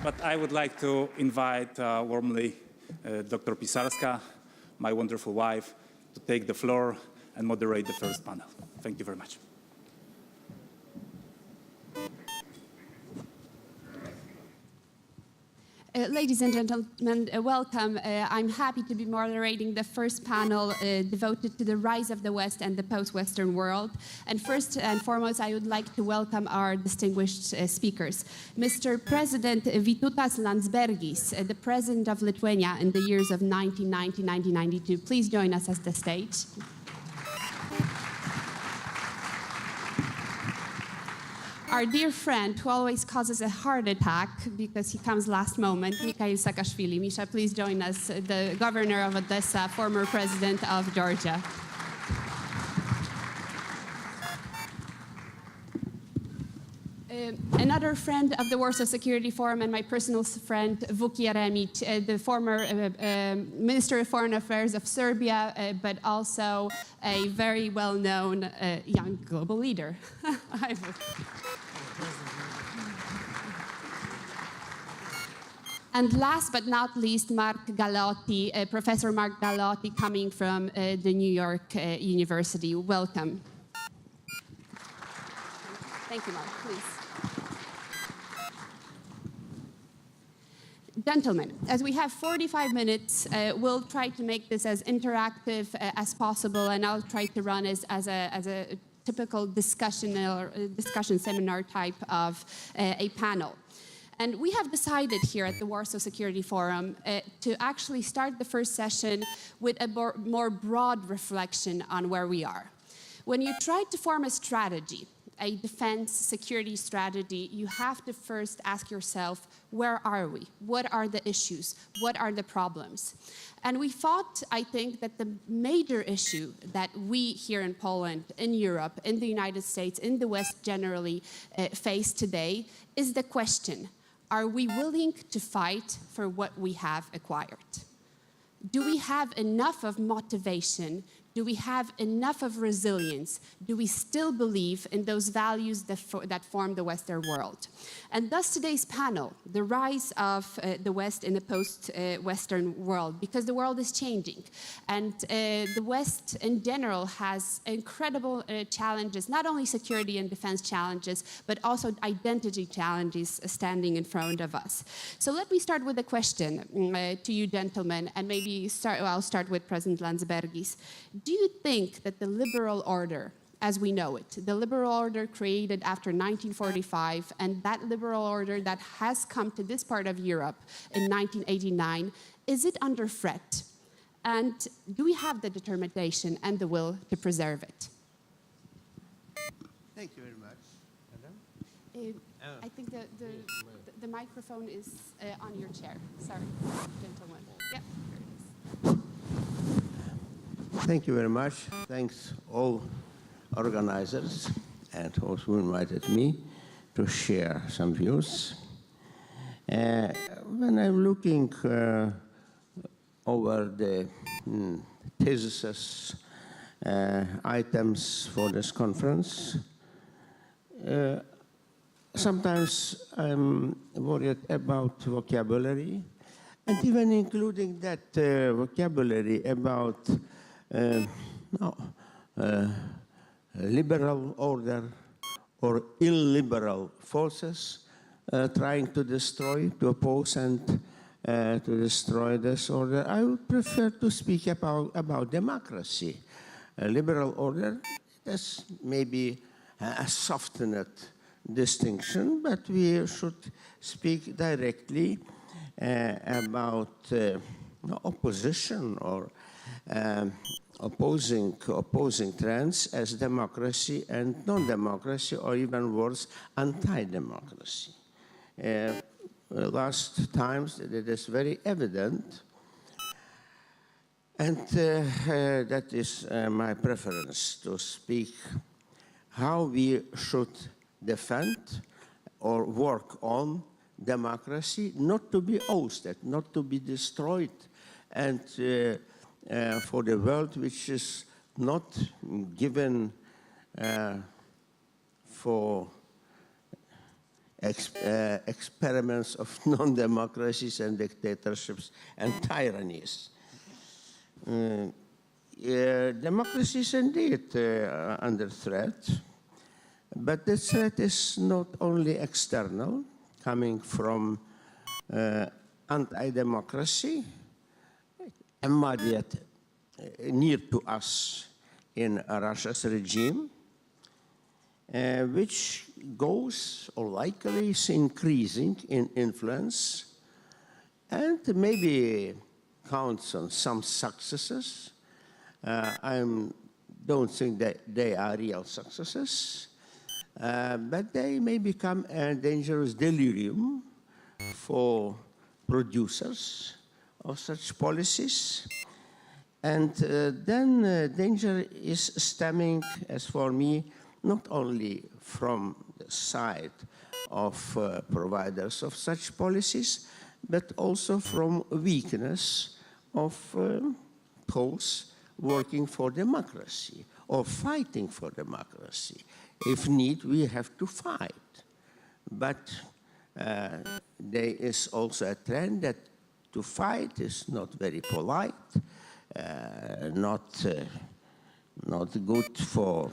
But I would like to invite warmly Dr. Pisarska, my wonderful wife, to take the floor and moderate the first panel. Thank you very much. Ladies and gentlemen, welcome. I'm happy to be moderating the first panel devoted to the rise of the West and the post-Western world. And first and foremost, I would like to welcome our distinguished speakers. Mr. President Vytautas Landsbergis, the President of Lithuania in the years of 1990-1992. Please join us at the stage. Our dear friend, who always causes a heart attack because he comes last moment, Mikheil Saakashvili. Misha, please join us, the governor of Odessa, former president of Georgia. Another friend of the Warsaw Security Forum and my personal friend, Jeremic, the former Minister of Foreign Affairs of Serbia, but also a very well-known young global leader. And last but not least, Galeotti, Professor Mark Galeotti, coming from the New York University. Welcome. Thank you, Mark, please. Gentlemen, as we have 45 minutes, we'll try to make this as interactive as possible, and I'll try to run as a typical discussion or discussion seminar type of a panel. And we have decided here at the Warsaw Security Forum to actually start the first session with a more broad reflection on where we are. When you try to form a strategy, a defense security strategy, you have to first ask yourself, where are we? What are the issues? What are the problems? And we thought, I think, that the major issue that we here in Poland, in Europe, in the United States, in the West generally face today is the question, are we willing to fight for what we have acquired? Do we have enough of motivation? Do we have enough of resilience? Do we still believe in those values that form the Western world? And thus today's panel, the rise of the West in the post-Western world, because the world is changing. And the West in general has incredible challenges, not only security and defense challenges, but also identity challenges standing in front of us. So let me start with a question to you gentlemen, and maybe I'll start with President Landsbergis. Do you think that the liberal order, as we know it, the liberal order created after 1945, and that liberal order that has come to this part of Europe in 1989, is it under threat? And do we have the determination and the will to preserve it? Thank you very much, Madam. I think the microphone is on your chair. Sorry, gentlemen. Yep, here it is. Thank you very much. Thanks all organizers and those who invited me to share some views. When I'm looking over the thesis items for this conference, sometimes I'm worried about vocabulary, and even including that vocabulary about liberal order or illiberal forces trying to destroy, to oppose and to destroy this order. I would prefer to speak about democracy. A liberal order is maybe a softened distinction, but we should speak directly about opposition or opposing trends as democracy and non-democracy, or even worse, anti-democracy. Last times it is very evident, and that is my preference, to speak how we should defend or work on democracy, not to be ousted, not to be destroyed, and for the world which is not given for experiments of non-democracies and dictatorships and tyrannies. Democracy is indeed under threat, but the threat is not only external, coming from anti-democracy, immediate, near to us in Russia's regime, which goes or likely is increasing in influence and maybe counts on some successes. I don't think that they are real successes, but they may become a dangerous delirium for producers of such policies. And then danger is stemming, as for me, not only from the side of providers of such policies, but also from weakness of those working for democracy or fighting for democracy. If need, we have to fight. But there is also a trend that to fight is not very polite, not good for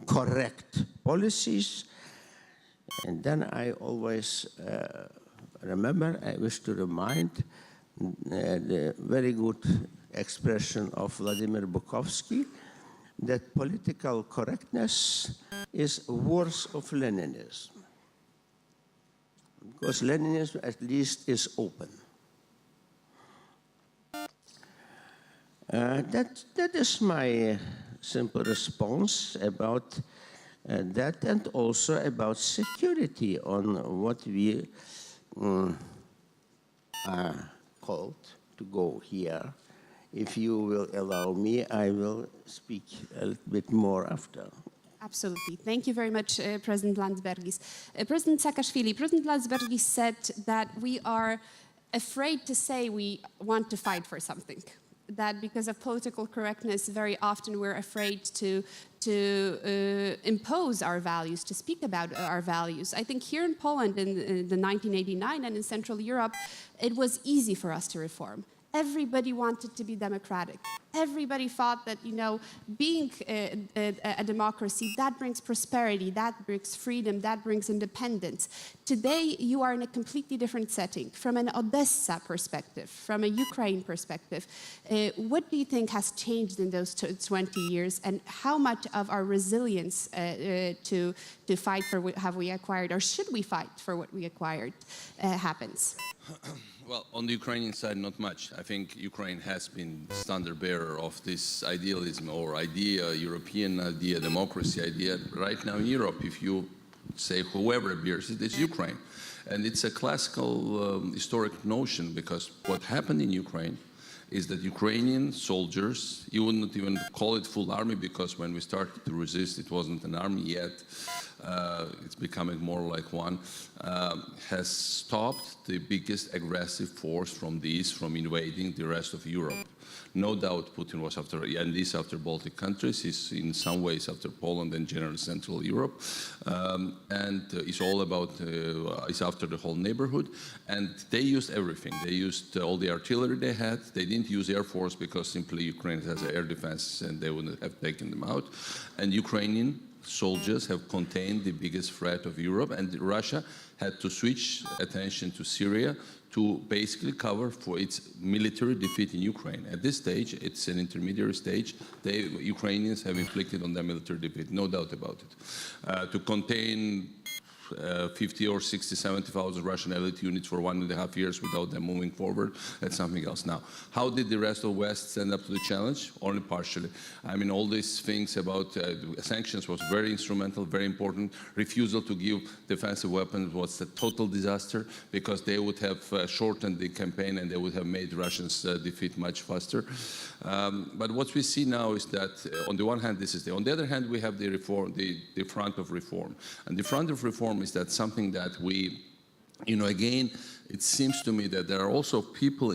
correct policies. And then I always remember, I wish to remind the very good expression of Vladimir Bukovsky that political correctness is worse of Leninism. Because Leninism at least is open. That is my simple response about that, and also about security on what we are called to go here. If you will allow me, I will speak a little bit more after. Absolutely. Thank you very much, President Landsbergis. President Saakashvili, President Landsbergis said that we are afraid to say we want to fight for something. That because of political correctness, very often we're afraid to impose our values, to speak about our values. I think here in Poland in the 1989 and in Central Europe, it was easy for us to reform. Everybody wanted to be democratic. Everybody thought that, you know, being a democracy, that brings prosperity, that brings freedom, that brings independence. Today, you are in a completely different setting. From an Odessa perspective, from a Ukraine perspective, what do you think has changed in those 20 years, and how much of our resilience to fight for what have we acquired, or should we fight for what we acquired, happens? Well, on the Ukrainian side, not much. I think Ukraine has been standard bearer of this idealism or idea, European idea, democracy idea. Right now in Europe, if you say whoever bears it, it's Ukraine. And it's a classical historic notion, because what happened in Ukraine is that Ukrainian soldiers, you wouldn't even call it full army, because when we started to resist, it wasn't an army yet. It's becoming more like one, has stopped the biggest aggressive force from the East from invading the rest of Europe. No doubt Putin was after, and is after Baltic countries, is in some ways after Poland and general Central Europe, and it's all about, it's after the whole neighborhood, and they used everything. They used all the artillery they had. They didn't use air force because simply Ukraine has air defense and they wouldn't have taken them out. And Ukrainian soldiers have contained the biggest threat of Europe, and Russia had to switch attention to Syria to basically cover for its military defeat in Ukraine. At this stage, it's an intermediary stage. The Ukrainians have inflicted on them military defeat, no doubt about it. To contain 50 or 60, 70,000 Russian elite units for 1.5 years without them moving forward, that's something else. Now, how did the rest of West stand up to the challenge? Only partially. I mean, all these things about sanctions was very instrumental, very important. Refusal to give defensive weapons was a total disaster, because they would have shortened the campaign and they would have made Russians defeat much faster. But what we see now is that, on the one hand, this is on the other hand, we have the reform, the front of reform. And the front of reform is that something that we again, it seems to me that there are also people,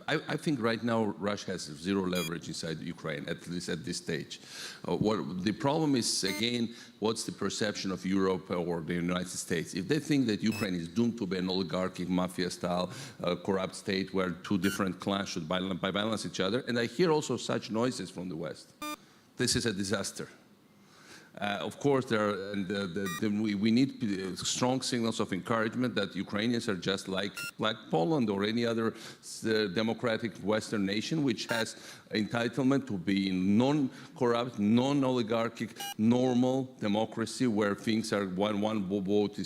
I think right now Russia has zero leverage inside Ukraine, at least at this stage. What the problem is, again, what's the perception of Europe or the United States? If they think that Ukraine is doomed to be an oligarchic, mafia-style, corrupt state where two different clans should balance each other, and I hear also such noises from the West, this is a disaster. Of course, we need strong signals of encouragement that Ukrainians are just like Poland or any other democratic Western nation, which has entitlement to be non-corrupt, non-oligarchic, normal democracy where things are one vote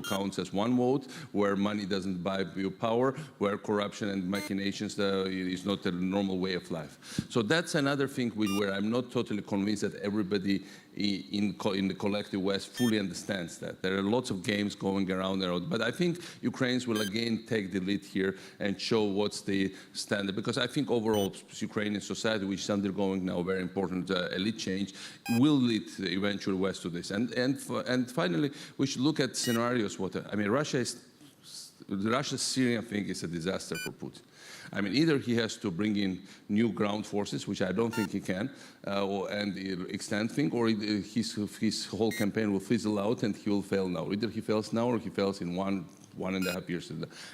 counts as one vote, where money doesn't buy your power, where corruption and machinations is not a normal way of life. So that's another thing where I'm not totally convinced that everybody in the collective West fully understands that. There are lots of games going around there, but I think Ukrainians will again take the lead here and show what's the standard, because I think overall Ukrainian society, which is undergoing now a very important elite change, will lead eventually West to this. And finally, we should look at scenarios. The Russia-Syria thing is a disaster for Putin. I mean, either he has to bring in new ground forces, which I don't think he can, and extend things, or his whole campaign will fizzle out and he will fail now. Either he fails now or he fails in one and a half years.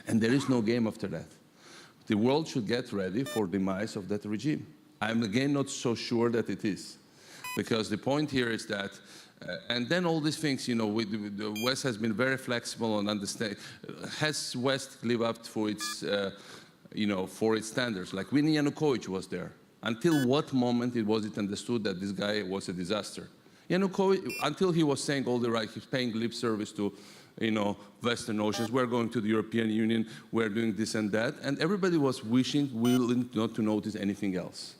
And there is no game after that. The world should get ready for the demise of that regime. I'm again not so sure that it is. Because the point here is that and then all these things, the West has been very flexible on understanding. Has West lived up for its for its standards? Like when Yanukovych was there, until what moment was it understood that this guy was a disaster? Yanukovych, until he was saying all the right, he's paying lip service to, Western notions. We're going to the European Union, we're doing this and that, and everybody was willing not to notice anything else.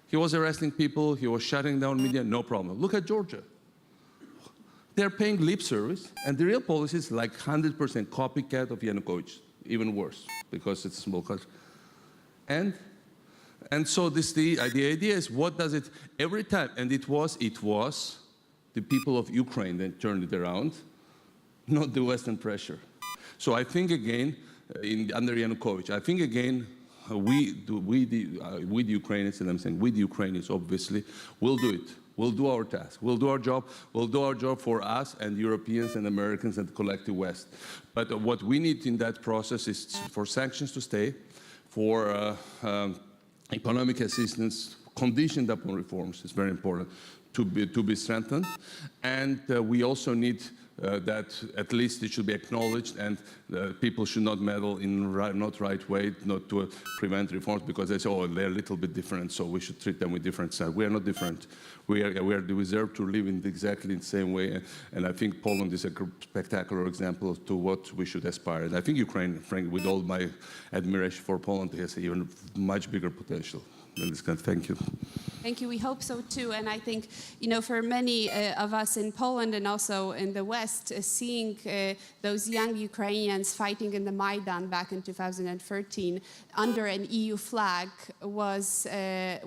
He was arresting people, he was shutting down media, no problem. Look at Georgia. They're paying lip service, and the real policy is like 100% copycat of Yanukovych, even worse, because it's a small country. And so the idea is, what does it, every time, and it was the people of Ukraine that turned it around, not the Western pressure. So I think again, under Yanukovych, I think again, we the Ukrainians, and I'm saying we the Ukrainians obviously, will do it. We'll do our task. We'll do our job. We'll do our job for us and Europeans and Americans and the collective West. But what we need in that process is for sanctions to stay, for economic assistance conditioned upon reforms is very important to be strengthened, and we also need that at least it should be acknowledged, and people should not meddle in not right way, not to prevent reforms, because they say, oh, they're a little bit different, so we should treat them with different side. We are not different. We deserve to live in exactly the same way, and I think Poland is a spectacular example to what we should aspire. And I think Ukraine, frankly, with all my admiration for Poland, has even much bigger potential. Thank you. Thank you. We hope so too. And I think, for many of us in Poland and also in the West, seeing those young Ukrainians fighting in the Maidan back in 2013 under an EU flag was a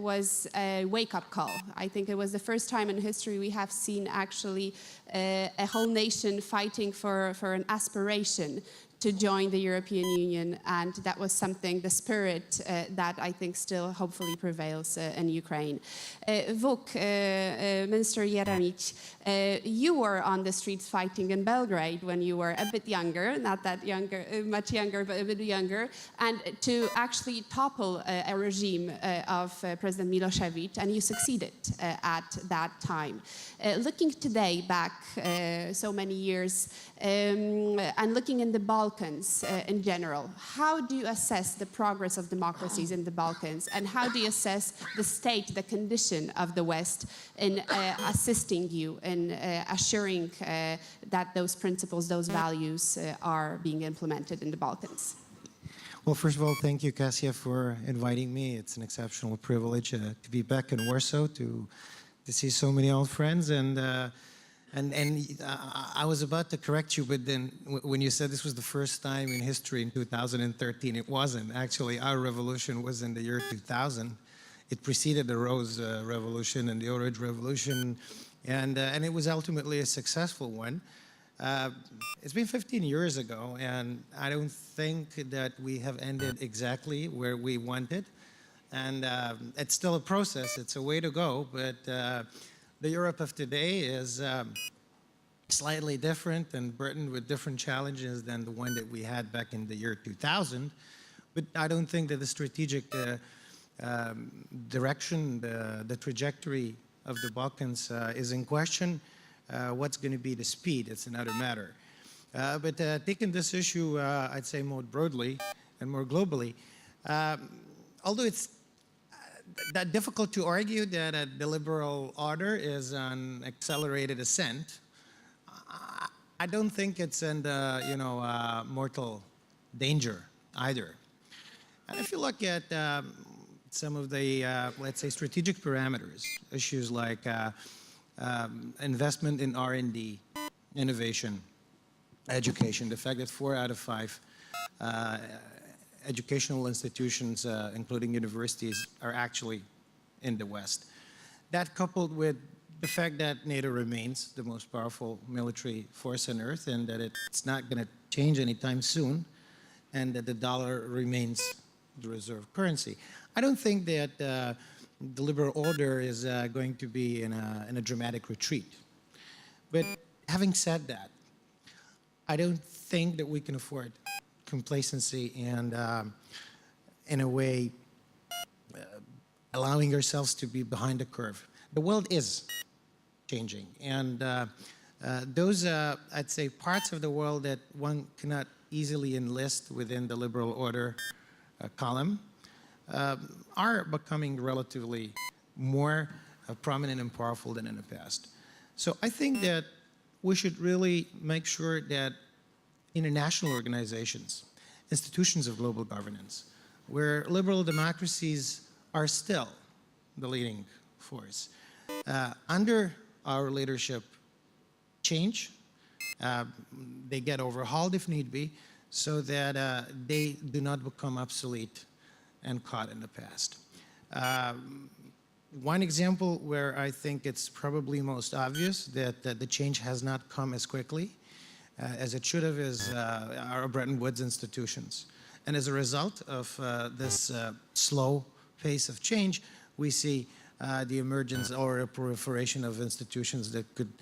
wake-up call. I think it was the first time in history we have seen actually a whole nation fighting for an aspiration to join the European Union, and that was something, the spirit that I think still hopefully prevails in Ukraine. Vuk, Minister Jeremic, you were on the streets fighting in Belgrade when you were a bit younger, not that younger, much younger, but a bit younger, and to actually topple a regime of President Milosevic, and you succeeded at that time. Looking today back so many years, and looking in the Balkans in general, how do you assess the progress of democracies in the Balkans, and how do you assess the state, the condition of the West in assisting you in assuring that those principles, those values are being implemented in the Balkans? Well, first of all, thank you, Kasia, for inviting me. It's an exceptional privilege to be back in Warsaw, to see so many old friends, and I was about to correct you, but then when you said this was the first time in history in 2013, it wasn't. Actually, our revolution was in the year 2000. It preceded the Rose Revolution and the Orange Revolution, and it was ultimately a successful one. It's been 15 years ago, and I don't think that we have ended exactly where we wanted. And it's still a process, it's a way to go, but the Europe of today is slightly different and burdened with different challenges than the one that we had back in the year 2000. But I don't think that the strategic direction, the trajectory of the Balkans is in question. What's going to be the speed? It's another matter. But taking this issue, I'd say more broadly and more globally, although it's that difficult to argue that the liberal order is on accelerated ascent, I don't think it's in mortal danger either. And if you look at some of the, let's say, strategic parameters, issues like investment in R&D, innovation, education, the fact that 4 out of 5 educational institutions, including universities, are actually in the West. That coupled with the fact that NATO remains the most powerful military force on earth and that it's not going to change anytime soon, and that the dollar remains the reserve currency. I don't think that the liberal order is going to be in a dramatic retreat. But having said that, I don't think that we can afford complacency and, in a way, allowing ourselves to be behind the curve. The world is changing, and those, I'd say, parts of the world that one cannot easily enlist within the liberal order column are becoming relatively more prominent and powerful than in the past. So I think that we should really make sure that international organizations, institutions of global governance, where liberal democracies are still the leading force, under our leadership change, they get overhauled if need be, so that they do not become obsolete and caught in the past. One example where I think it's probably most obvious that the change has not come as quickly as it should have is our Bretton Woods institutions. And as a result of this slow pace of change, we see the emergence or a proliferation of institutions that could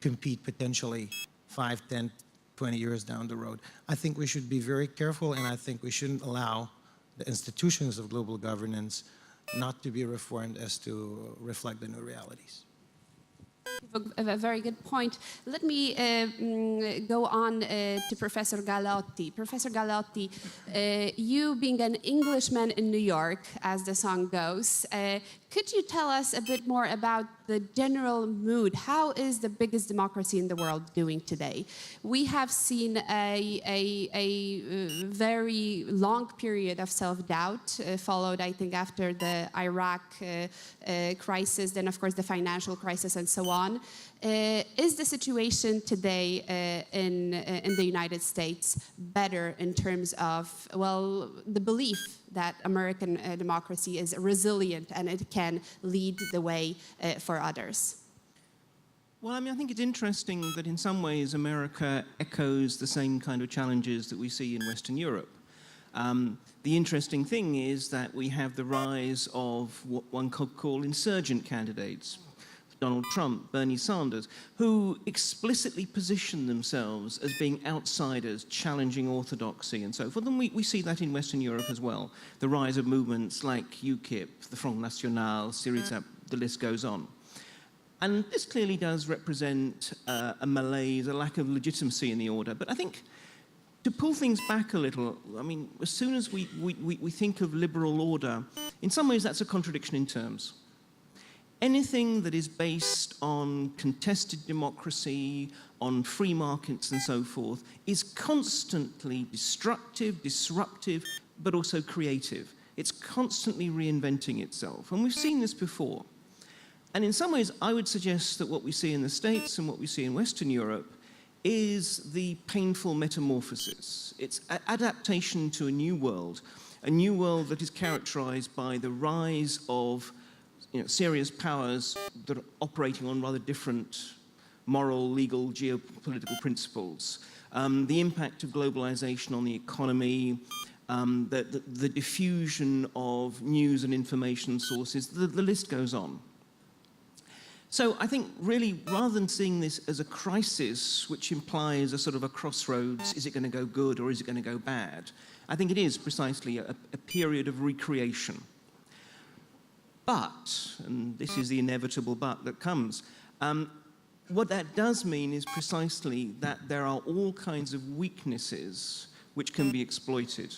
compete potentially 5, 10, 20 years down the road. I think we should be very careful, and I think we shouldn't allow the institutions of global governance not to be reformed as to reflect the new realities. A very good point. Let me go on to Professor Galeotti. Professor Galeotti, you being an Englishman in New York, as the song goes, could you tell us a bit more about the general mood? How is the biggest democracy in the world doing today? We have seen a very long period of self-doubt, followed, I think, after the Iraq crisis, then, of course, the financial crisis, and so on. Is the situation today in the United States better in terms of, well, the belief that American democracy is resilient and it can lead the way for others? Well, I mean, I think it's interesting that in some ways America echoes the same kind of challenges that we see in Western Europe. The interesting thing is that we have the rise of what one could call insurgent candidates, Donald Trump, Bernie Sanders, who explicitly position themselves as being outsiders, challenging orthodoxy and so forth. And we see that in Western Europe as well. The rise of movements like UKIP, the Front National, Syriza, the list goes on. And this clearly does represent a malaise, a lack of legitimacy in the order. But I think to pull things back a little, I mean, as soon as we think of liberal order, in some ways that's a contradiction in terms. Anything that is based on contested democracy, on free markets and so forth, is constantly destructive, disruptive, but also creative. It's constantly reinventing itself. And we've seen this before. And in some ways, I would suggest that what we see in the States and what we see in Western Europe is the painful metamorphosis. It's adaptation to a new world that is characterized by the rise of serious powers that are operating on rather different moral, legal, geopolitical principles, the impact of globalization on the economy, the diffusion of news and information sources, the list goes on. So I think really, rather than seeing this as a crisis, which implies a sort of a crossroads, is it going to go good or is it going to go bad? I think it is precisely a period of recreation. But, and this is the inevitable but that comes, what that does mean is precisely that there are all kinds of weaknesses which can be exploited.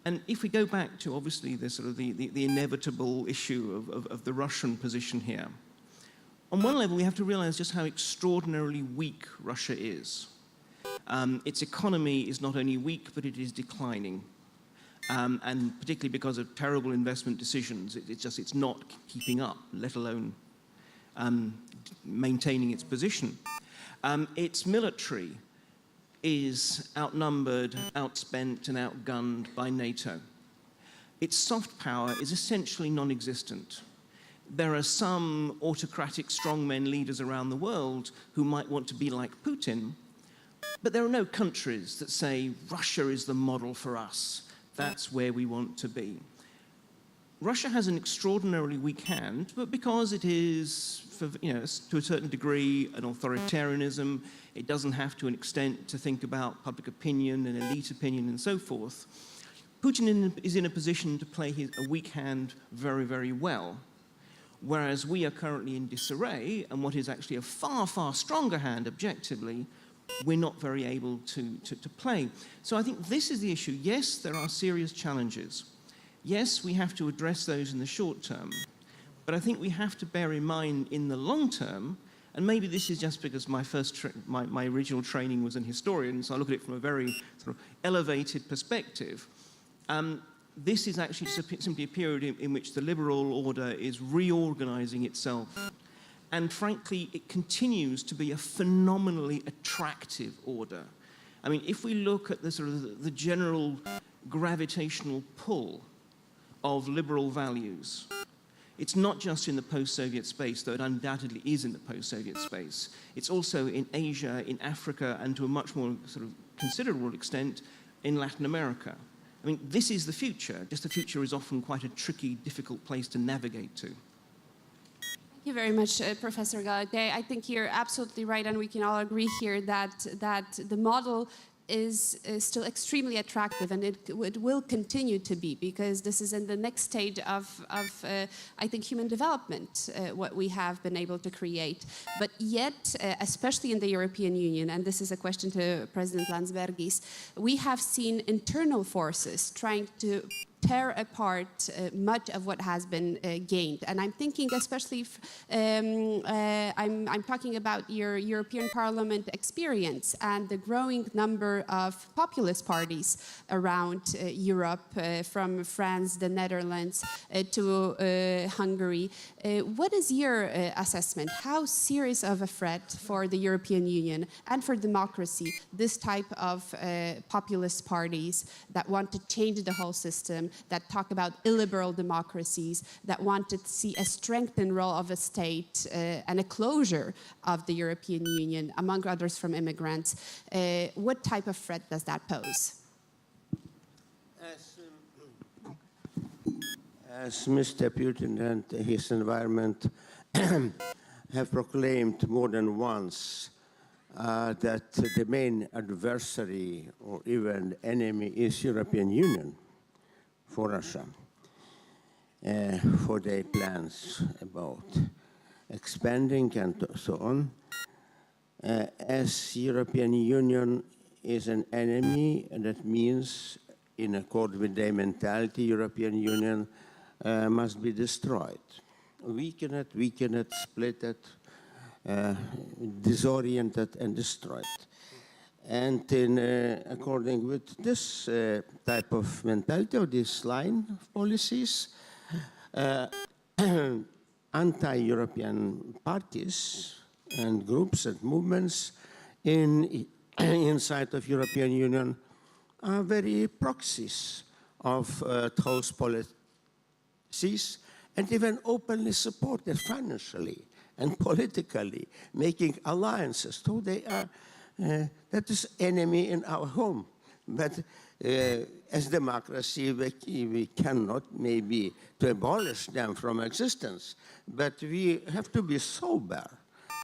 And if we go back to, obviously, the sort of the inevitable issue of the Russian position here, on one level, we have to realize just how extraordinarily weak Russia is. Its economy is not only weak, but it is declining. And particularly because of terrible investment decisions, it's not keeping up, let alone maintaining its position. Its military is outnumbered, outspent, and outgunned by NATO. Its soft power is essentially non-existent. There are some autocratic strongmen leaders around the world who might want to be like Putin, but there are no countries that say, Russia is the model for us. That's where we want to be. Russia has an extraordinarily weak hand, but because it is, to a certain degree, an authoritarianism, it doesn't have to an extent to think about public opinion and elite opinion and so forth, Putin is in a position to play a weak hand very, very well. Whereas we are currently in disarray, and what is actually a far, far stronger hand objectively, we're not very able to play. So I think this is the issue. Yes, there are serious challenges. Yes, we have to address those in the short term. But I think we have to bear in mind in the long term, and maybe this is just because my original training was an historian, so I look at it from a very sort of elevated perspective. This is actually simply a period in which the liberal order is reorganizing itself. And frankly, it continues to be a phenomenally attractive order. I mean, if we look at the sort of the general gravitational pull of liberal values, it's not just in the post-Soviet space, though it undoubtedly is in the post-Soviet space. It's also in Asia, in Africa, and to a much more sort of considerable extent in Latin America. I mean, this is the future, just the future is often quite a tricky, difficult place to navigate to. Thank you very much, Professor Galeotti. I think you're absolutely right, and we can all agree here that the model is still extremely attractive, and it will continue to be, because this is in the next stage of I think, human development, what we have been able to create. But yet, especially in the European Union, and this is a question to President Landsbergis, we have seen internal forces trying to tear apart much of what has been gained. And I'm thinking especially, I'm talking about your European Parliament experience and the growing number of populist parties around Europe, from France, the Netherlands, to Hungary. What is your assessment? How serious of a threat for the European Union and for democracy this type of populist parties that want to change the whole system, that talk about illiberal democracies, that want to see a strengthened role of a state and a closure of the European Union, among others from immigrants? What type of threat does that pose? As Mr. Putin and his environment have proclaimed more than once that the main adversary or even enemy is European Union for Russia, for their plans about expanding and so on. As European Union is an enemy, that means, in accord with their mentality, European Union must be destroyed. Weaken it, split it, disoriented and destroyed. And according with this type of mentality, or this line of policies, anti-European parties and groups and movements inside of European Union are very proxies of those policies, and even openly supported financially and politically, making alliances. So they are, that is enemy in our home. But as democracy, we cannot maybe to abolish them from existence, but we have to be sober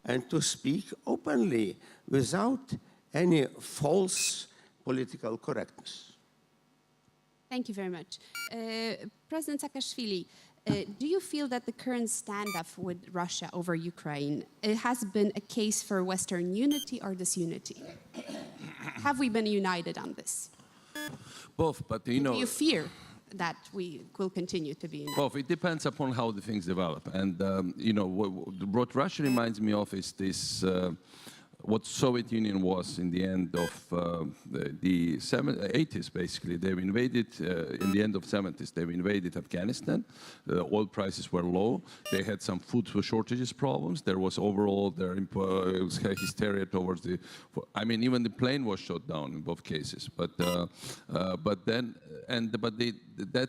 and to speak openly without any false political correctness. Thank you very much. President Saakashvili, do you feel that the current standoff with Russia over Ukraine has been a case for Western unity or disunity? Have we been united on this? Both, but you know... Do you fear that we will continue to be united? Both. It depends upon how the things develop. And, you know, what Russia reminds me of is this... what Soviet Union was in the end of the 80s, basically. They invaded, in the end of 70s, they invaded Afghanistan. Oil prices were low. They had some food shortages problems. There was overall hysteria towards the... I mean, even the plane was shot down in both cases.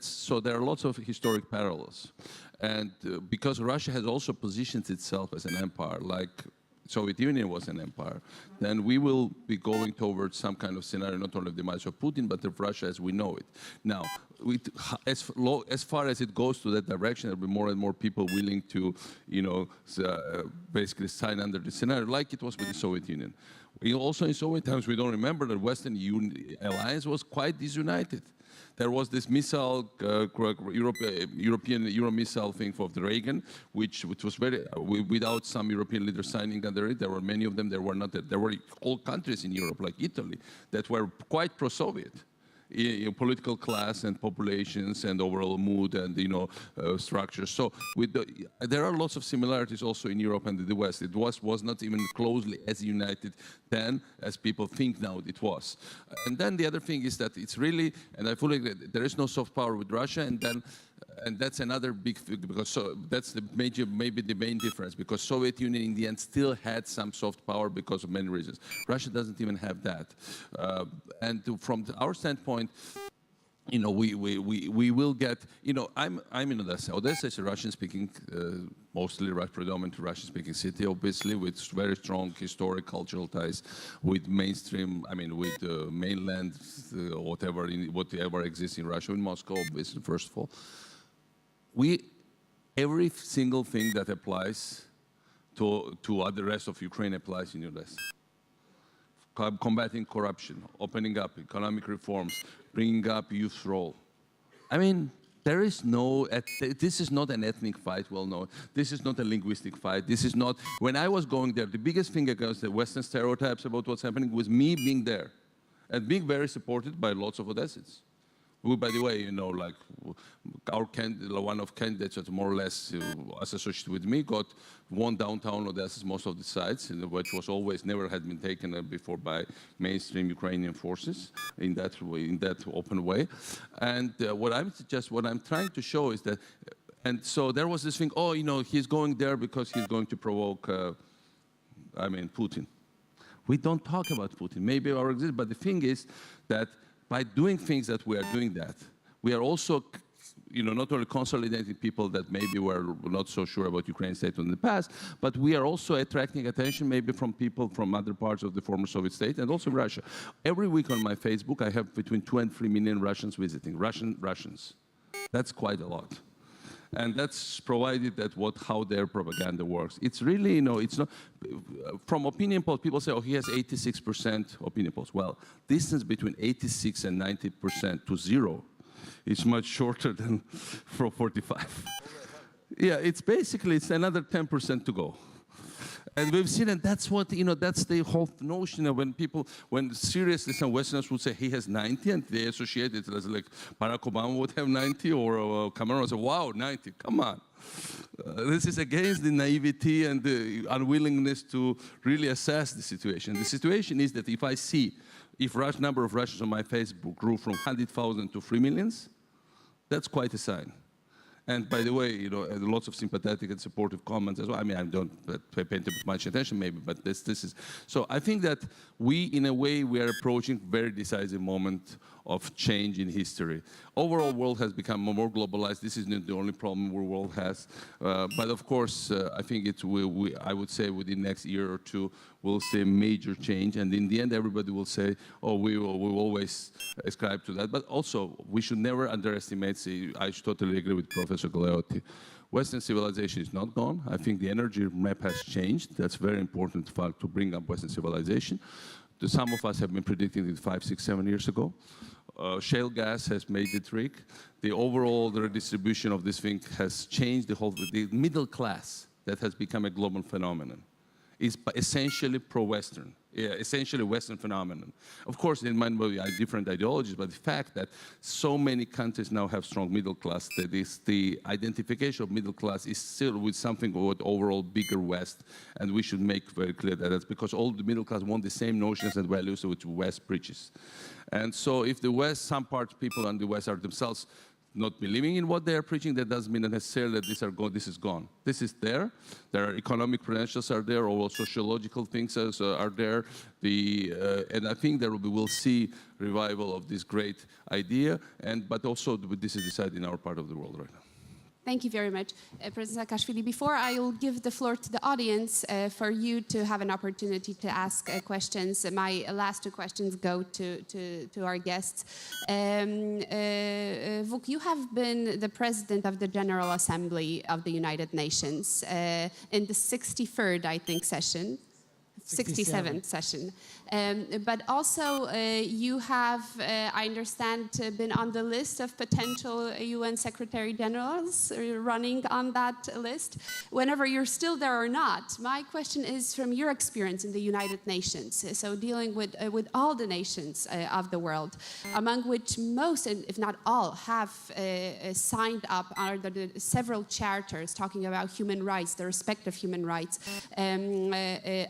So there are lots of historic parallels. And because Russia has also positioned itself as an empire, like Soviet Union was an empire, then we will be going towards some kind of scenario, not only of the demise of Putin, but of Russia as we know it. Now, as far as it goes to that direction, there will be more and more people willing to, you know, basically sign under the scenario, like it was with the Soviet Union. Also in Soviet times, we don't remember that Western alliance was quite disunited. There was this missile, European Euro missile thing for the Reagan, which was very, without some European leaders signing under it. There were many of them. There were not. There were whole countries in Europe, like Italy, that were quite pro-Soviet. Political class and populations and overall mood and, you know, structures. So there are lots of similarities also in Europe and the West. It was not even closely as united then as people think now it was. And then the other thing is that it's really, and I fully agree, there is no soft power with Russia, and that's another big thing, because that's the maybe the main difference, because Soviet Union in the end still had some soft power because of many reasons. Russia doesn't even have that. From our standpoint, you know, we will get, you know, I'm in Odessa. Odessa is a Russian-speaking, mostly predominantly Russian-speaking city, obviously, with very strong historic, cultural ties with mainstream, I mean, with mainland, whatever exists in Russia, in Moscow, obviously, first of all. Every single thing that applies to the rest of Ukraine applies in Odessa. Combating corruption, opening up economic reforms, bringing up youth role. I mean, there is no, this is not an ethnic fight, well known. This is not a linguistic fight. This is not, when I was going there, the biggest thing against the Western stereotypes about what's happening was me being there and being very supported by lots of Odessans. Who, by the way, you know, like one of candidates that more or less associated with me won downtown Odessa's most of the sites, which was always never had been taken before by mainstream Ukrainian forces in that way, in that open way. And what I'm trying to show is that, and so there was this thing, oh, you know, he's going there because he's going to provoke, Putin. We don't talk about Putin. Maybe our existence, but the thing is that by doing things that we are doing that, we are also, you know, not only consolidating people that maybe were not so sure about Ukraine's state in the past, but we are also attracting attention maybe from people from other parts of the former Soviet state and also Russia. Every week on my Facebook, I have between 2 and 3 million Russians visiting, Russians. That's quite a lot. And that's provided that how their propaganda works. It's really, you know, it's not, from opinion polls, people say, oh, he has 86% opinion polls. Well, distance between 86 and 90% to zero is much shorter than from 45. Yeah, it's another 10% to go. And we've seen, and that's what, you know, that's the whole notion of when seriously some Westerners would say he has 90, and they associate it as like Barack Obama would have 90, or Cameron would say, wow, 90, come on. This is against the naivety and the unwillingness to really assess the situation. The situation is that if number of Russians on my Facebook grew from 100,000 to 3 million, that's quite a sign. And by the way, you know, lots of sympathetic and supportive comments as well. I mean, I don't pay much attention maybe, but this is. So I think that in a way, we are approaching a very decisive moment of change in history. Overall, world has become more globalized. This is not the only problem the world has. But of course, I think I would say within the next year or two, we'll see a major change. And in the end, everybody will say, oh, we will always ascribe to that. But also, we should never underestimate, I totally agree with Professor Galeotti. Western civilization is not gone. I think the energy map has changed. That's very important fact to bring up Western civilization. Some of us have been predicting it 5, 6, 7 years ago. Shale gas has made the trick. The overall redistribution of this thing has changed the middle class that has become a global phenomenon. Is essentially pro-Western, essentially Western phenomenon. Of course, there might be different ideologies, but the fact that so many countries now have strong middle class, that is the identification of middle class is still with something called overall bigger West, and we should make very clear that that's because all the middle class want the same notions and values which West preaches. And so if the West, some people in the West are themselves not believing in what they are preaching, that doesn't mean necessarily that this is gone. This is there. There are economic credentials are there, or sociological things are there. And I think we'll see revival of this great idea, but also this is decided in our part of the world right now. Thank you very much, President Saakashvili. Before I will give the floor to the audience for you to have an opportunity to ask questions, my last two questions go to our guests. Vuk, you have been the president of the General Assembly of the United Nations in the 63rd, I think, session. 67th session. But also you have, I understand, been on the list of potential UN Secretary Generals running on that list. Whenever you're still there or not, my question is from your experience in the United Nations, so dealing with all the nations of the world, among which most, if not all, have signed up under the several charters talking about human rights, the respect of human rights,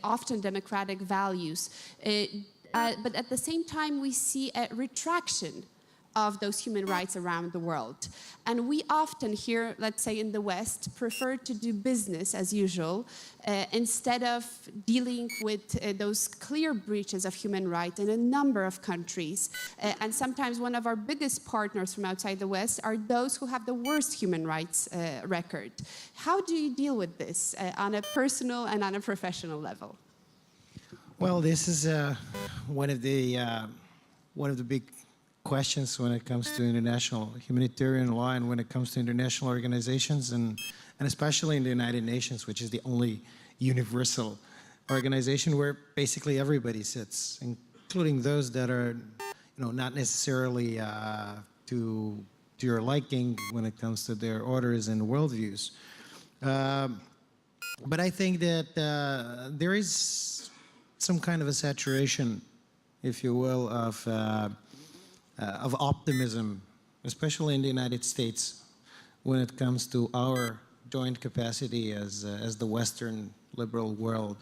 often democratic values. But at the same time, we see a retraction of those human rights around the world. And we often here, let's say in the West, prefer to do business as usual instead of dealing with those clear breaches of human rights in a number of countries. And sometimes one of our biggest partners from outside the West are those who have the worst human rights record. How do you deal with this on a personal and on a professional level? Well, this is one of the big questions when it comes to international humanitarian law and when it comes to international organizations, and especially in the United Nations, which is the only universal organization where basically everybody sits, including those that are, not necessarily to your liking when it comes to their orders and worldviews. But I think that there is some kind of a saturation, if you will, of optimism, especially in the United States, when it comes to our joint capacity as the Western liberal world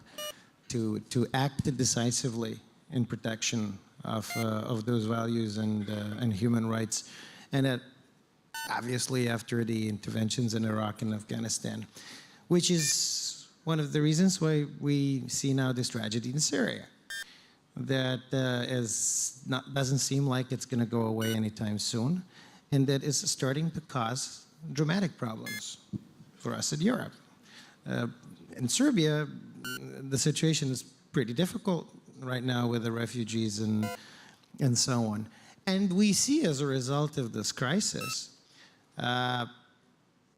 to act decisively in protection of those values and human rights, and that obviously after the interventions in Iraq and Afghanistan, which is one of the reasons why we see now this tragedy in Syria that doesn't seem like it's going to go away anytime soon, and that is starting to cause dramatic problems for us in Europe. In Serbia, the situation is pretty difficult right now with the refugees and so on. And we see as a result of this crisis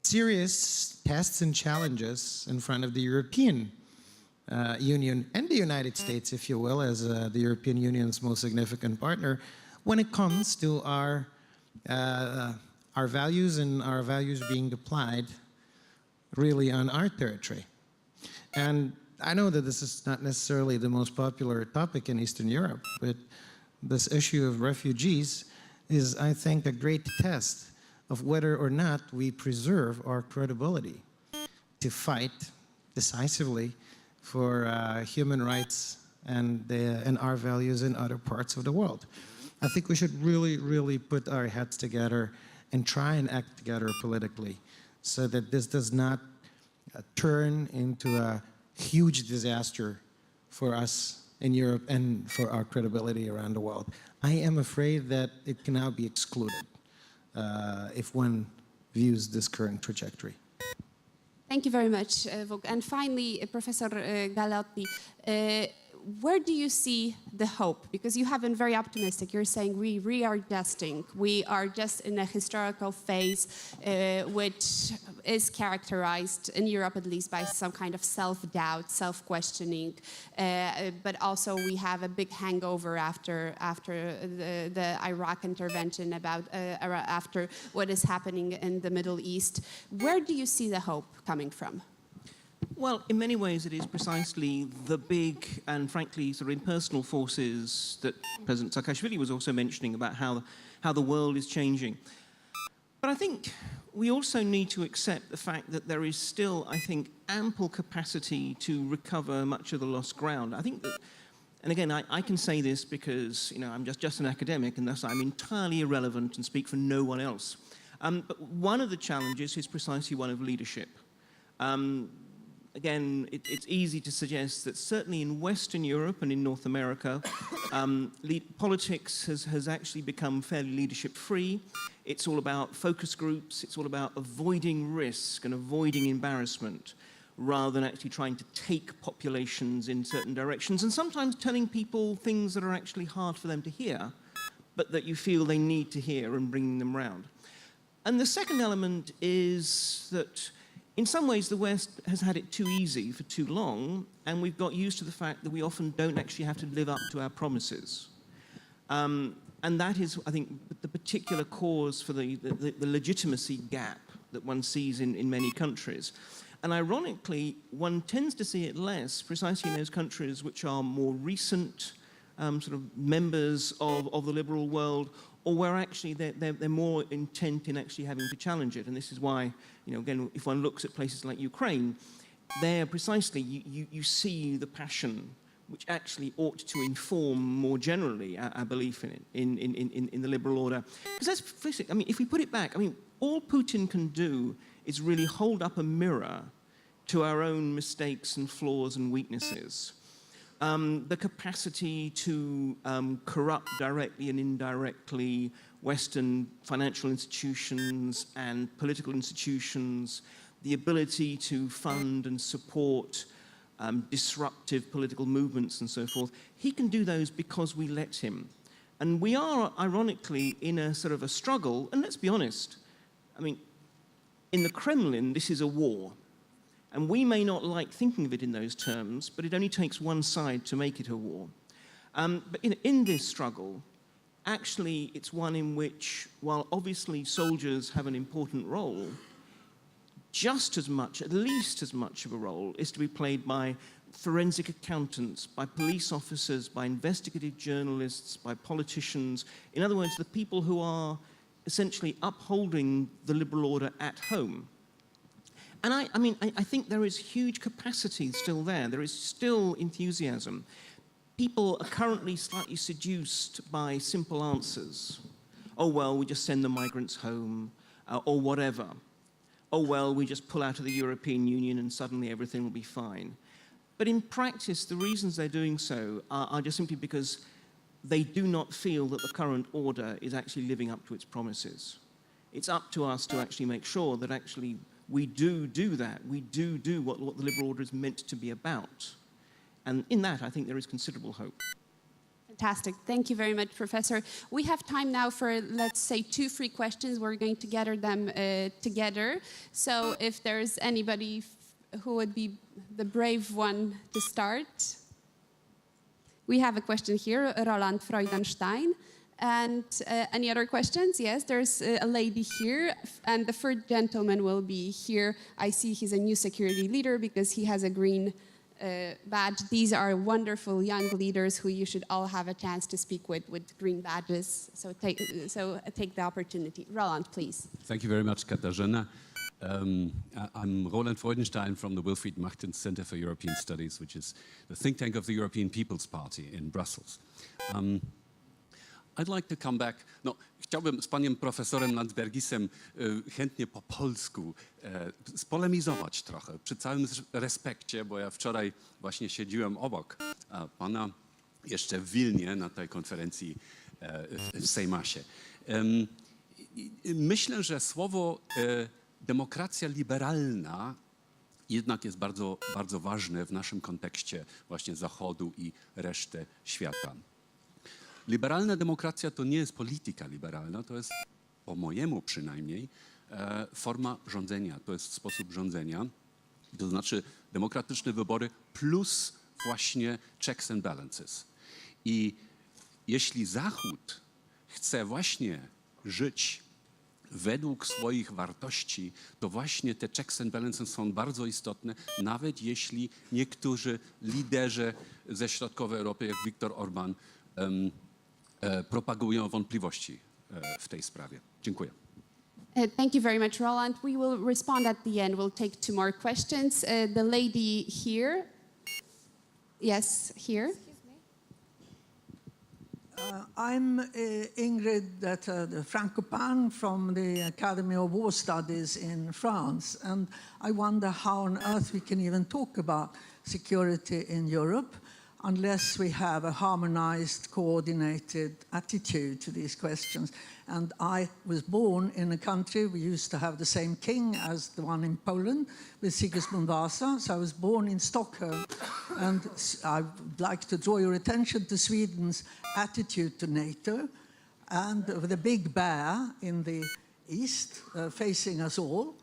serious tests and challenges in front of the European Union and the United States, if you will, as the European Union's most significant partner, when it comes to our values and our values being applied really on our territory. And I know that this is not necessarily the most popular topic in Eastern Europe, but this issue of refugees is, I think, a great test of whether or not we preserve our credibility to fight decisively for human rights and our values in other parts of the world. I think we should really, really put our heads together and try and act together politically so that this does not turn into a huge disaster for us in Europe and for our credibility around the world. I am afraid that it can now be excluded if one views this current trajectory. Thank you very much, Vuk. And finally, Professor Galeotti, where do you see the hope? Because you have been very optimistic. You're saying we readjusting. We are just in a historical phase which is characterized, in Europe at least, by some kind of self-doubt, self-questioning. But also we have a big hangover after the Iraq intervention, after what is happening in the Middle East. Where do you see the hope coming from? Well, in many ways, it is precisely the big and, frankly, sort of impersonal forces that President Saakashvili was also mentioning about how the world is changing. But I think we also need to accept the fact that there is still, I think, ample capacity to recover much of the lost ground. I think that, and again, I can say this because, you know, I'm just an academic, and thus I'm entirely irrelevant and speak for no one else. But one of the challenges is precisely one of leadership. Again, it's easy to suggest that certainly in Western Europe and in North America, politics has actually become fairly leadership-free. It's all about focus groups. It's all about avoiding risk and avoiding embarrassment, rather than actually trying to take populations in certain directions, and sometimes telling people things that are actually hard for them to hear, but that you feel they need to hear, and bringing them round. And the second element is that in some ways, the West has had it too easy for too long, and we've got used to the fact that we often don't actually have to live up to our promises. And that is, I think, the particular cause for the legitimacy gap that one sees in many countries. And ironically, one tends to see it less precisely in those countries which are more recent sort of members of the liberal world, or where actually they're more intent in actually having to challenge it. And this is why, you know, again, if one looks at places like Ukraine, there precisely you see the passion which actually ought to inform more generally our belief in it, in the liberal order. Because let's face it, I mean, if we put it back, I mean, all Putin can do is really hold up a mirror to our own mistakes and flaws and weaknesses. The capacity to corrupt directly and indirectly Western financial institutions and political institutions, the ability to fund and support disruptive political movements and so forth. He can do those because we let him. And we are, ironically, in a sort of a struggle, and let's be honest, I mean, in the Kremlin, this is a war. And we may not like thinking of it in those terms, but it only takes one side to make it a war. But in this struggle, actually, it's one in which, while obviously soldiers have an important role, just as much, at least as much of a role, is to be played by forensic accountants, by police officers, by investigative journalists, by politicians. In other words, the people who are essentially upholding the liberal order at home. And I think there is huge capacity still there. There is still enthusiasm. People are currently slightly seduced by simple answers. Oh, well, we just send the migrants home, or whatever. Oh, well, we just pull out of the European Union and suddenly everything will be fine. But in practice, the reasons they're doing so are just simply because they do not feel that the current order is actually living up to its promises. It's up to us to actually make sure that actually we do that. We do what the liberal order is meant to be about. And in that, I think there is considerable hope. Fantastic. Thank you very much, Professor. We have time now for, let's say, 2 free questions. We're going to gather them together. So if there's anybody who would be the brave one to start. We have a question here, Roland Freudenstein. And any other questions? Yes, there's a lady here, and the third gentleman will be here. I see he's a new security leader because he has a green badge. These are wonderful young leaders who you should all have a chance to speak with green badges. So take the opportunity. Roland, please. Thank you very much, Katarzyna. I'm Roland Freudenstein from the Wilfried Martens Center for European Studies, which is the think tank of the European People's Party in Brussels. I'd like to come back. No, chciałbym z panem profesorem Landsbergisem chętnie po polsku spolemizować trochę, przy całym respekcie, bo ja wczoraj właśnie siedziłem obok pana jeszcze w Wilnie na tej konferencji w Sejmasie. Myślę, że słowo demokracja liberalna jednak jest bardzo, bardzo ważne w naszym kontekście właśnie Zachodu i reszty świata. Liberalna demokracja to nie jest polityka liberalna, to jest, po mojemu przynajmniej, forma rządzenia, to jest sposób rządzenia, to znaczy demokratyczne wybory plus właśnie checks and balances. I jeśli Zachód chce właśnie żyć według swoich wartości, to właśnie te checks and balances są bardzo istotne, nawet jeśli niektórzy liderzy ze środkowej Europy, jak Viktor Orbán, propagują wątpliwości w tej sprawie. Dziękuję. Thank you very much, Roland. We will respond at the end. We'll take 2 more questions. The lady here. Yes, here. I'm Ingrid Frankopan from the Academy of War Studies in France, and I wonder how on earth we can even talk about security in Europe unless we have a harmonized, coordinated attitude to these questions. And I was born in a country, we used to have the same king as the one in Poland, with Sigismund Vasa, so I was born in Stockholm. And I would like to draw your attention to Sweden's attitude to NATO, and with a big bear in the east facing us all.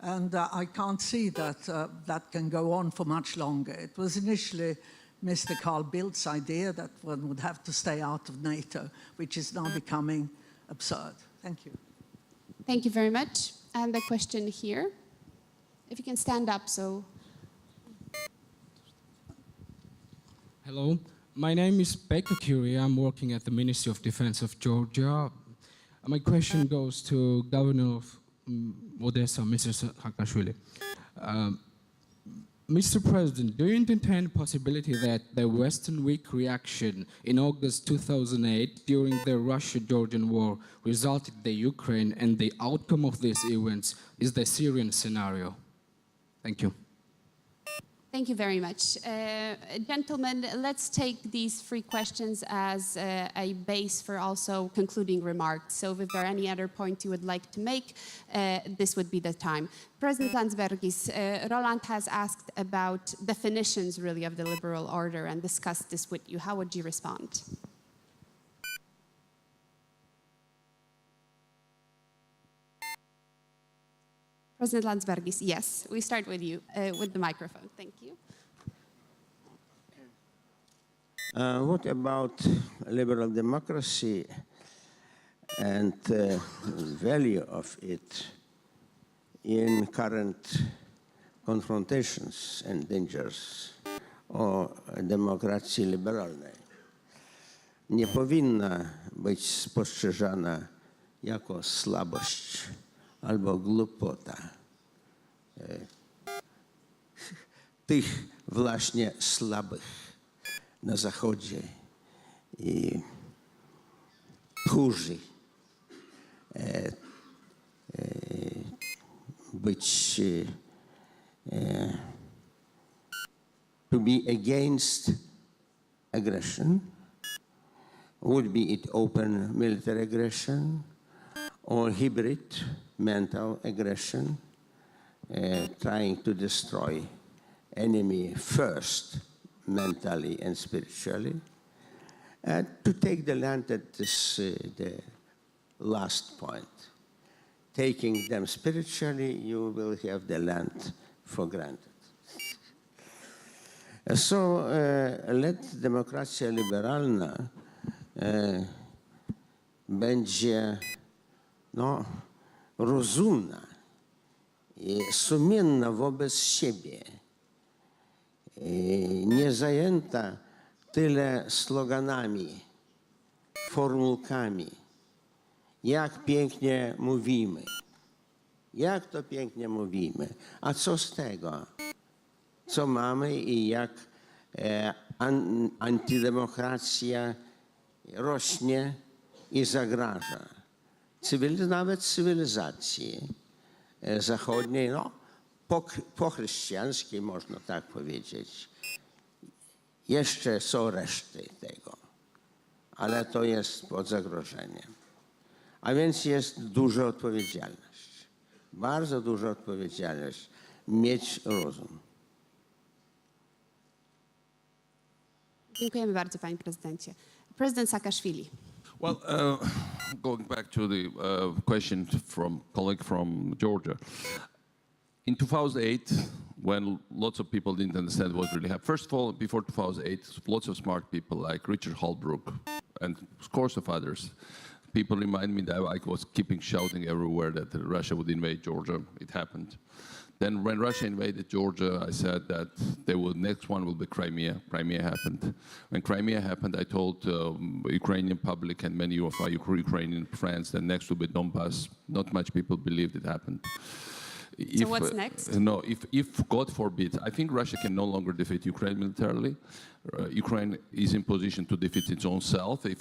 And I can't see that that can go on for much longer. It was initially Mr. Carl Bildt's idea that one would have to stay out of NATO, which is now becoming absurd. Thank you. Thank you very much. And the question here. If you can stand up, so. Hello, my name is Pekka Curie. I'm working at the Ministry of Defense of Georgia. My question goes to Governor of Odessa, Mr. Saakashvili. Mr. President, do you entertain the possibility that the Western weak reaction in August 2008 during the Russia-Georgian war resulted in the Ukraine, and the outcome of these events is the Syrian scenario? Thank you. Thank you very much. Gentlemen, let's take these 3 questions as a base for also concluding remarks. So if there are any other points you would like to make, this would be the time. President Landsbergis, Roland has asked about definitions really of the liberal order and discussed this with you. How would you respond? President Landsbergis, yes. We start with you, with the microphone. Thank you. What about liberal democracy and value of it in current confrontations and dangers o demokracji liberalnej? Nie powinna być spostrzeżana jako słabość albo głupota tych właśnie słabych na Zachodzie i tchórzy być to be against aggression, would be it open military aggression or hybrid mental aggression, trying to destroy enemy first, mentally and spiritually. To take the land at this, the last point. Taking them spiritually, you will have the land for granted. So let demokracja liberalna będzie rozumna i sumienna wobec siebie, nie zajęta tyle sloganami, formułkami, jak pięknie mówimy. Jak to pięknie mówimy. A co z tego? Co mamy i jak antydemokracja rośnie i zagraża. Nawet cywilizacji zachodniej, po chrześcijańskiej można tak powiedzieć. Jeszcze są reszty tego, ale to jest pod zagrożeniem. A więc jest duża odpowiedzialność, bardzo duża odpowiedzialność, mieć rozum. Dziękujemy bardzo, panie prezydencie. Prezydent Saakashvili. Well, going back to the question from colleague from Georgia. In 2008, when lots of people didn't understand what really happened, first of all, before 2008, lots of smart people like Richard Holbrooke and scores of others, people remind me that I was keeping shouting everywhere that Russia would invade Georgia. It happened. Then when Russia invaded Georgia, I said that next one will be Crimea. Crimea happened. When Crimea happened, I told Ukrainian public and many of our Ukrainian friends that next will be Donbass. Not much people believed it happened. So what's next? No, if God forbid, I think Russia can no longer defeat Ukraine militarily. Ukraine is in position to defeat its own self if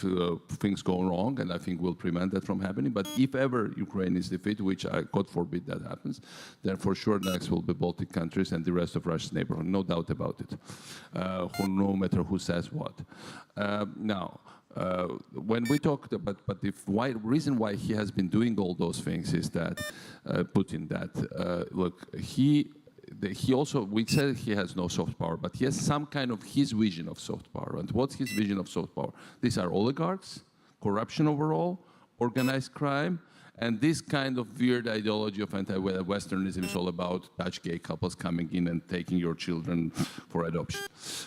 things go wrong, and I think we'll prevent that from happening. But if ever Ukraine is defeated, which God forbid that happens, then for sure next will be Baltic countries and the rest of Russia's neighborhood, no doubt about it, no matter who says what. Now, when we talked about, but the reason why he has been doing all those things is that Putin, look, he also, we said he has no soft power, but he has some kind of his vision of soft power. And what's his vision of soft power? These are oligarchs, corruption overall, organized crime, and this kind of weird ideology of anti-Westernism is all about Dutch gay couples coming in and taking your children for adoption.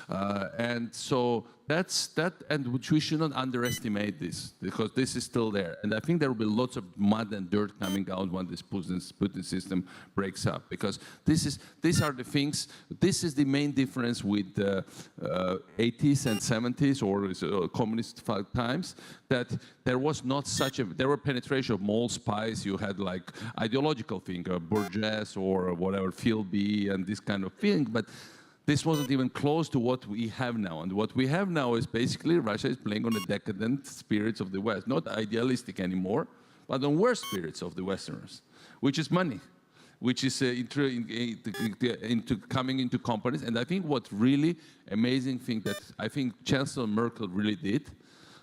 And so that's that, and we shouldn't underestimate this, because this is still there. And I think there will be lots of mud and dirt coming out when this Putin system breaks up, because these are the things, this is the main difference with the 80s and 70s or communist times, that there was not such a, there were penetration of mole spies, you had like ideological thing, Burgess or whatever, Philby and this kind of thing, but this wasn't even close to what we have now. And what we have now is basically Russia is playing on the decadent spirits of the West, not idealistic anymore, but on worse spirits of the Westerners, which is money, which is coming into companies. And I think what really amazing thing that I think Chancellor Merkel really did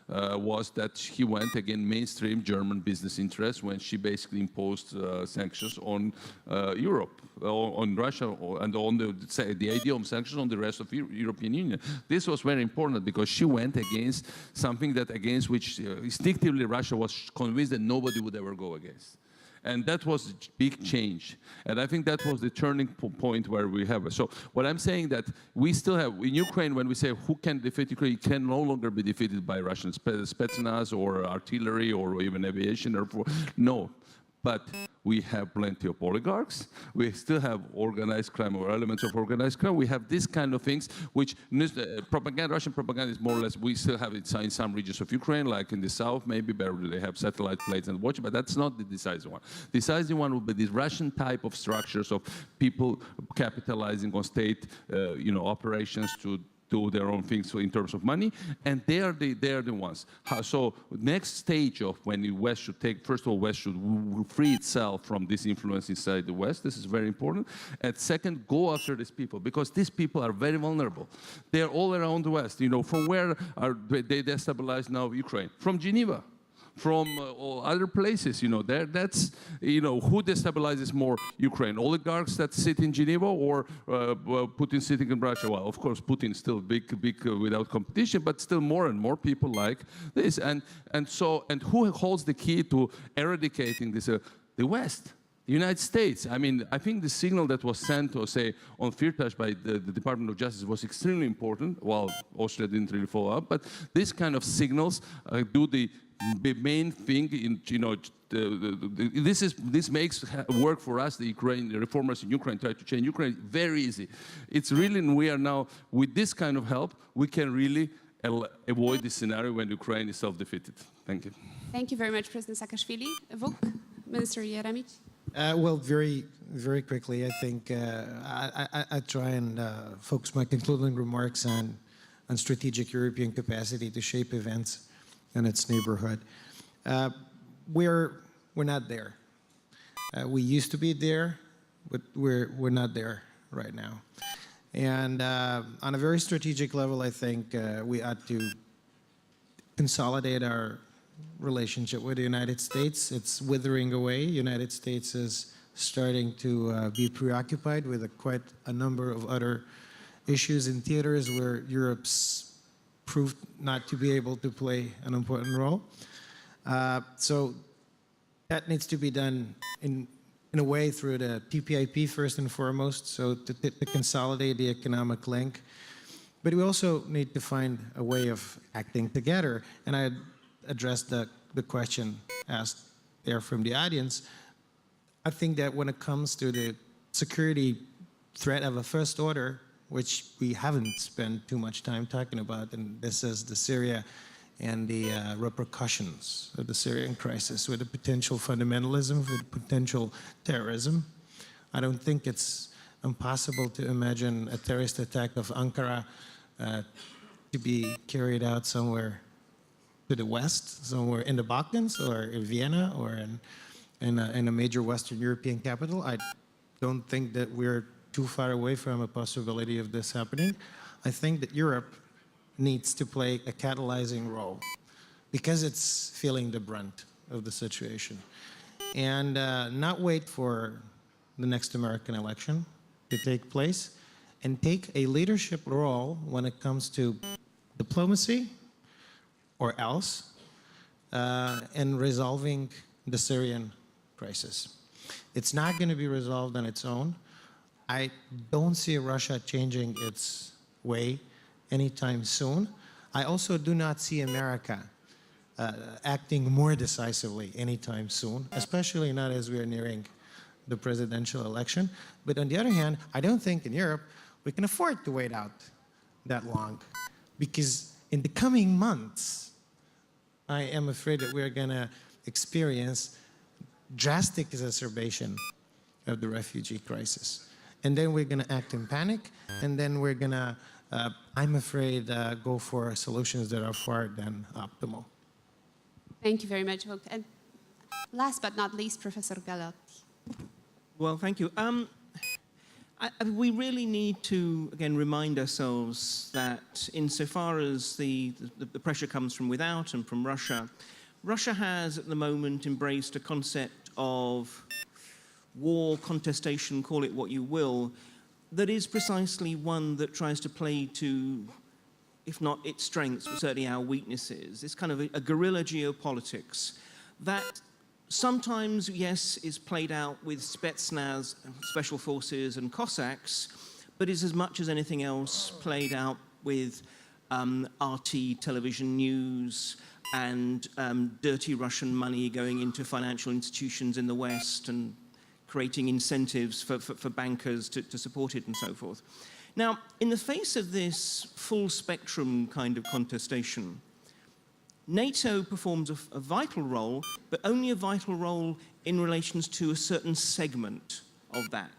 was that she went again mainstream German business interests when she basically imposed sanctions on Europe, on Russia, and on the idea of sanctions on the rest of the European Union. This was very important because she went against something that against which instinctively Russia was convinced that nobody would ever go against. And that was a big change. And I think that was the turning point where we have it. So what I'm saying that we still have, in Ukraine, when we say who can defeat Ukraine, it can no longer be defeated by Russian Spetsnaz or artillery or even aviation. No. But we have plenty of oligarchs. We still have organized crime or elements of organized crime. We have this kind of things, which propaganda, Russian propaganda is more or less, we still have it in some regions of Ukraine, like in the south, maybe, where they have satellite plates and watch, but that's not the decisive one. The decisive one will be the Russian type of structures of people capitalizing on state operations to do their own things in terms of money, and they are the ones. So next stage of when the West should take, first of all, West should free itself from this influence inside the West. This is very important. And second, go after these people, because these people are very vulnerable. They're all around the West. From where are they destabilized now? Ukraine, from Geneva, from other places, that's, who destabilizes more Ukraine? Oligarchs that sit in Geneva or Putin sitting in Russia? Well, of course, Putin is still big without competition, but still more and more people like this. And who holds the key to eradicating this? The West. The United States. I mean, I think the signal that was sent, or say, on Firtash by the Department of Justice was extremely important. Well, Austria didn't really follow up, but these kind of signals do the main thing in, this makes work for us, the reformers in Ukraine try to change Ukraine very easy. It's really, we are now, with this kind of help, we can really avoid this scenario when Ukraine is self-defeated. Thank you. Thank you very much, President Saakashvili. Vuk, Minister Jeremic. Well, very, very quickly, I think I try and focus my concluding remarks on strategic European capacity to shape events in its neighborhood. We're not there. We used to be there, but we're not there right now. And on a very strategic level, I think we ought to consolidate our relationship with the United States. It's withering away. The United States is starting to be preoccupied with quite a number of other issues in theaters where Europe's proved not to be able to play an important role. So that needs to be done in a way through the TPIP first and foremost, so to consolidate the economic link. But we also need to find a way of acting together. And I addressed the question asked there from the audience. I think that when it comes to the security threat of a first order, which we haven't spent too much time talking about, and this is the Syria and the repercussions of the Syrian crisis with the potential fundamentalism, with potential terrorism. I don't think it's impossible to imagine a terrorist attack of Ankara to be carried out somewhere to the west, somewhere in the Balkans or in Vienna or in a major Western European capital. I don't think that we're too far away from a possibility of this happening. I think that Europe needs to play a catalyzing role because it's feeling the brunt of the situation. And not wait for the next American election to take place and take a leadership role when it comes to diplomacy or else in resolving the Syrian crisis. It's not going to be resolved on its own. I don't see Russia changing its way anytime soon. I also do not see America acting more decisively anytime soon, especially not as we are nearing the presidential election. But on the other hand, I don't think in Europe we can afford to wait out that long, because in the coming months, I am afraid that we're going to experience drastic exacerbation of the refugee crisis. And then we're going to act in panic, and then we're going to, I'm afraid, go for solutions that are far than optimal. Thank you very much, Vuk. And last but not least, Professor Galeotti. Well, thank you. We really need to, again, remind ourselves that insofar as the pressure comes from without and from Russia, Russia has at the moment embraced a concept of war, contestation, call it what you will, that is precisely one that tries to play to, if not its strengths, but certainly our weaknesses. It's kind of a guerrilla geopolitics that sometimes, yes, is played out with Spetsnaz, special forces, and Cossacks, but is as much as anything else played out with RT television news and dirty Russian money going into financial institutions in the West and creating incentives for bankers to support it and so forth. Now, in the face of this full spectrum kind of contestation, NATO performs a vital role, but only a vital role in relation to a certain segment of that.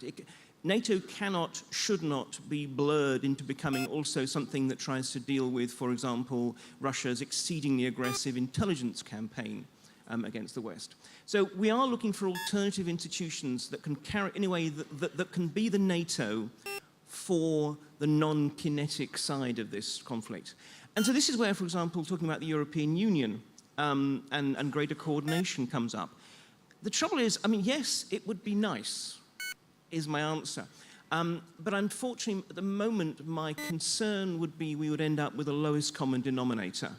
NATO cannot, should not be blurred into becoming also something that tries to deal with, for example, Russia's exceedingly aggressive intelligence campaign against the West. So we are looking for alternative institutions that can carry, in a way, that can be the NATO for the non-kinetic side of this conflict. And so this is where, for example, talking about the European Union and greater coordination comes up. The trouble is, I mean, yes, it would be nice, is my answer. But unfortunately, at the moment, my concern would be we would end up with a lowest common denominator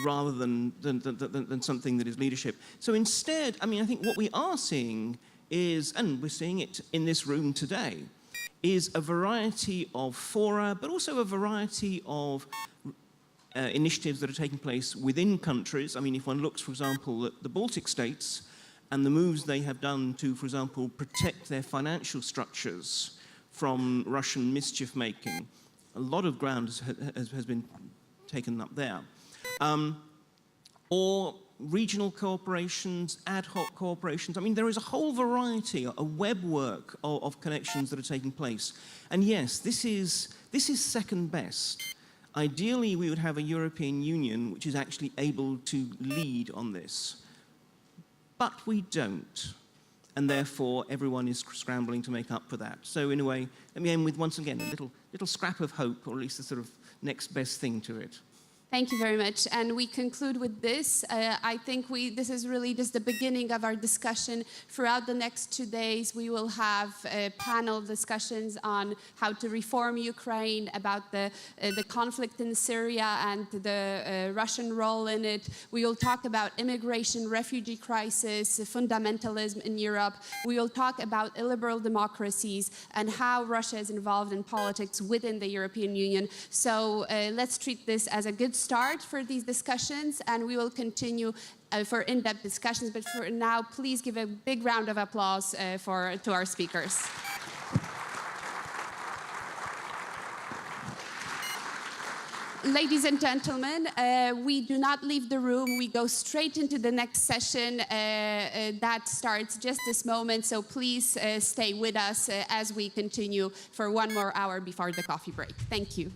rather than something that is leadership. So instead, I mean, I think what we are seeing is, and we're seeing it in this room today, is a variety of fora, but also a variety of initiatives that are taking place within countries. I mean, if one looks, for example, at the Baltic states and the moves they have done to, for example, protect their financial structures from Russian mischief-making, a lot of ground has been taken up there. Or regional cooperations, ad hoc cooperations. I mean, there is a whole variety, a webwork of connections that are taking place. And yes, this is second best. Ideally, we would have a European Union which is actually able to lead on this. But we don't. and therefore everyone is scrambling to make up for that. So in a way, let me end with, once again, a little scrap of hope, or at least the sort of next best thing to it. Thank you very much. And we conclude with this. I think this is really just the beginning of our discussion. Throughout the next 2 days, we will have panel discussions on how to reform Ukraine, about the conflict in Syria and the Russian role in it. We will talk about immigration, refugee crisis, fundamentalism in Europe. We will talk about illiberal democracies and how Russia is involved in politics within the European Union. So let's treat this as a good start for these discussions, and we will continue for in-depth discussions. But for now, please give a big round of applause to our speakers. Ladies and gentlemen, we do not leave the room. We go straight into the next session that starts just this moment. So please stay with us as we continue for 1 more hour before the coffee break. Thank you.